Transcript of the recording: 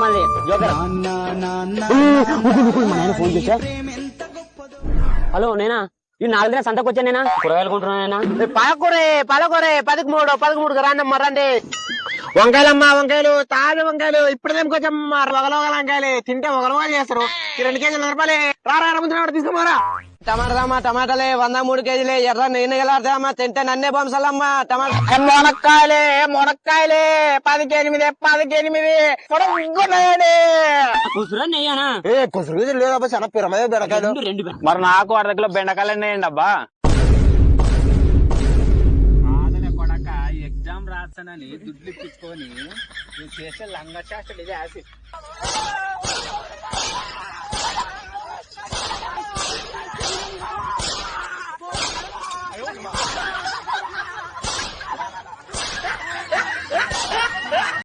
మళ్ళీ జోకర్. మా నాయన ఫోన్ చేసా. హలో నేనా ఈ 4 దిన సంతకు వచ్చా నేనా కూరగాయలు కొంటున్నా. పాలకూరే 13 రాన్నమ్మ రండి. వంకాయలమ్మా వంకాయలు తాజా వంకాయలు ఇప్పుడు కొంచెం వగల వంకాయలు తింటే వగలవగలు చేస్తారు. 2 కేజీలు రూపాయలే రారా తీసుకోమారా. టమాటాలమ్మా టమాటాలే 103 కేజీలే ఎర్ర నేను గెలాడతామా తింటే నన్నే పంచాలమ్మా. టమాటా మునక్కాయలే 10 కుసురు లేదబ్బా చాలా పిరమదే బెండకాయలు. మరి నాకు 1/2 కిలో బెండకాయలు ఉన్నాయండి అబ్బా. కొడక ఎగ్జామ్ రాస్తానని దుడ్లు ఇప్పించుకొని చేసే లంగ శాస్త్రం ఇది యాసిడ్.